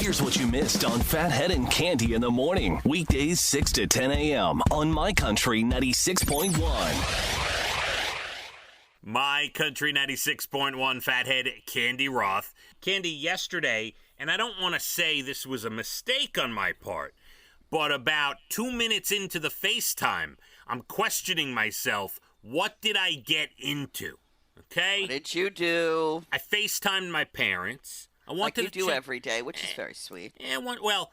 Here's what you missed on Phathead and Cande in the morning. Weekdays 6 to 10 a.m. on My Country 96.1. My Country 96.1, Phathead, Cande Roth. Cande, yesterday, and I don't want to say this was a mistake on my part, but about 2 minutes into the FaceTime, I'm questioning myself, what did I get into? Okay? What did you do? I FaceTimed my parents. I wanted like you do every day, which is very sweet. Yeah, well,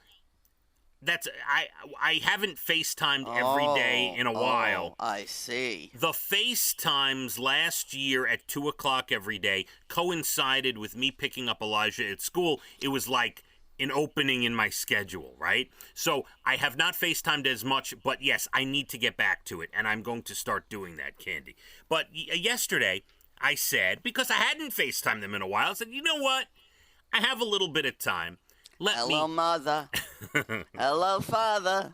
that's I haven't FaceTimed every day in a while. I see. The FaceTimes last year at 2 o'clock every day coincided with me picking up Elijah at school. It was like an opening in my schedule, right? So I have not FaceTimed as much, but yes, I need to get back to it, and I'm going to start doing that, Cande. But yesterday, I said, because I hadn't FaceTimed them in a while, I said, you know what? I have a little bit of time. Hello, mother. Hello, father.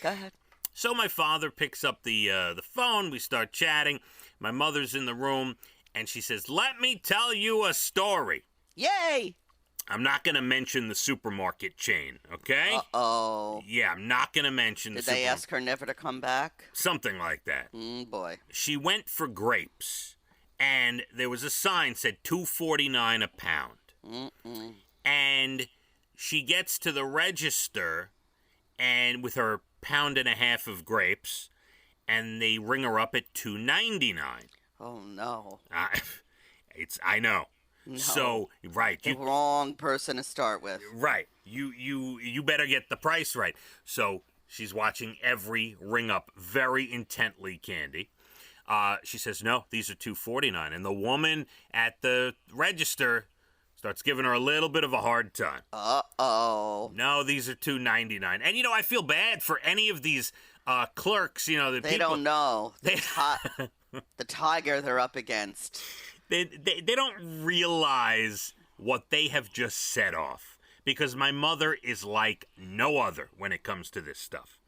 Go ahead. So my father picks up the phone. We start chatting. My mother's in the room, and she says, "Let me tell you a story." Yay! I'm not going to mention the supermarket chain, okay? Uh-oh. Yeah, I'm not going to mention Did they ask her never to come back? Something like that. Boy. She went for grapes, and there was a sign said $2.49 a pound. And she gets to the register and with her pound and a half of grapes, and they ring her up at $2.99. Oh no! I know. No. So right, the wrong person to start with. Right, you better get the price right. So she's watching every ring up very intently, Cande. She says, "No, these are $2.49," and the woman at the register starts giving her a little bit of a hard time. Uh-oh. No, these are $2.99. And, I feel bad for any of these clerks, They don't know. The tiger they're up against. They don't realize what they have just set off. Because my mother is like no other when it comes to this stuff.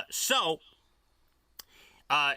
So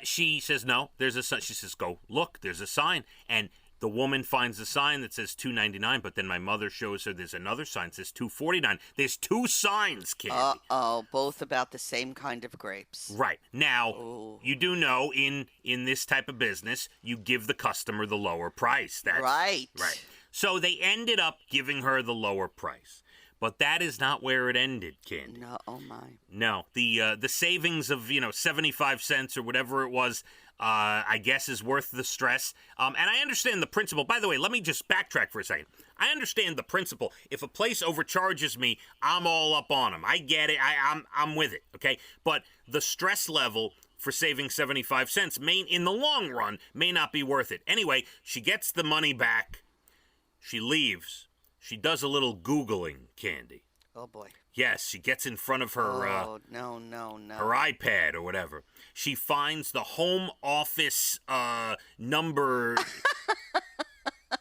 she says, no, there's a sign. She says, go, look, there's a sign. And the woman finds a sign that says $2.99, but then my mother shows her there's another sign that says $2.49. There's two signs, Cande. Uh-oh, both about the same kind of grapes. Right. Now, You do know in this type of business, you give the customer the lower price. That's right. Right. So they ended up giving her the lower price. But that is not where it ended, Cande. No, oh my. No, the savings of 75 cents or whatever it was, I guess is worth the stress. And I understand the principle. By the way, let me just backtrack for a second. I understand the principle. If a place overcharges me, I'm all up on them. I get it. I'm with it. Okay, but the stress level for saving 75 cents in the long run may not be worth it. Anyway, she gets the money back. She leaves. She does a little Googling, Cande. Oh, boy. Yes, she gets in front of her no. her iPad or whatever. She finds the home office number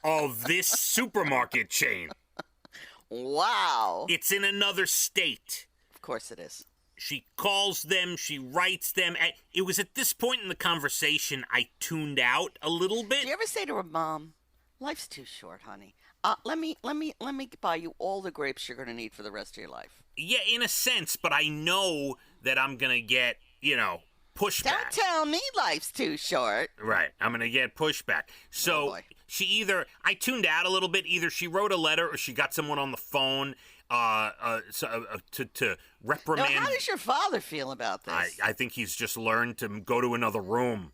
of this supermarket chain. Wow. It's in another state. Of course it is. She calls them, she writes them. It was at this point in the conversation I tuned out a little bit. Do you ever say to her, Mom, life's too short, honey. Let me buy you all the grapes you're going to need for the rest of your life. Yeah, in a sense, but I know that I'm going to get, pushback. Don't tell me life's too short. Right, I'm going to get pushback. So I tuned out a little bit. Either she wrote a letter or she got someone on the phone to reprimand. Now, how does your father feel about this? I think he's just learned to go to another room.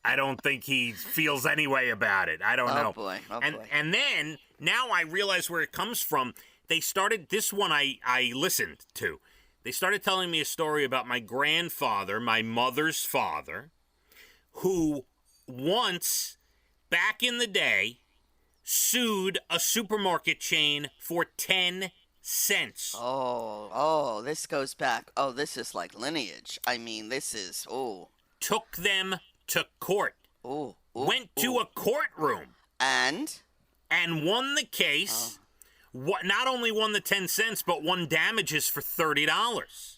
I don't think he feels any way about it. I don't know. Boy. And then, now I realize where it comes from. They started, this one I listened to. They started telling me a story about my grandfather, my mother's father, who once, back in the day, sued a supermarket chain for 10 cents. Oh, this goes back. Oh, this is like lineage. I mean, this is, Took them to court. Went to a courtroom. And won the case. Not only won the 10 cents, but won damages for $30.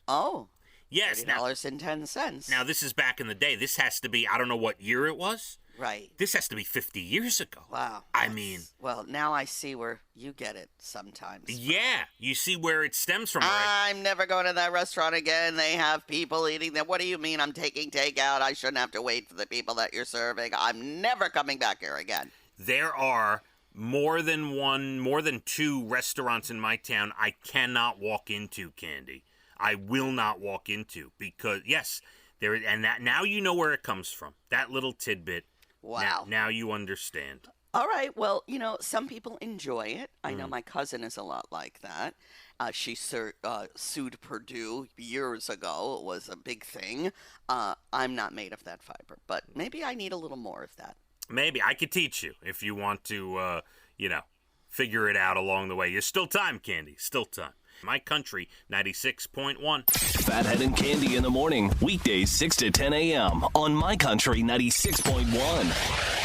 Oh. Yes. $30.10. Now, this is back in the day. This has to be, I don't know what year it was. Right. This has to be 50 years ago. Wow. I mean. Well, now I see where you get it sometimes. Yeah, you see where it stems from, right? I'm never going to that restaurant again. They have people eating there. What do you mean I'm taking takeout? I shouldn't have to wait for the people that you're serving. I'm never coming back here again. There are more than two restaurants in my town I cannot walk into, Candy. I will not walk into because, yes, now you know where it comes from. That little tidbit. Wow. Now you understand. All right. Well, some people enjoy it. I know my cousin is a lot like that. She sued Purdue years ago. It was a big thing. I'm not made of that fiber, but maybe I need a little more of that. Maybe I could teach you if you want to, figure it out along the way. There's still time, Candy. Still time. My Country 96.1. Phathead and Cande in the morning, weekdays 6 to 10 a.m. on My Country 96.1.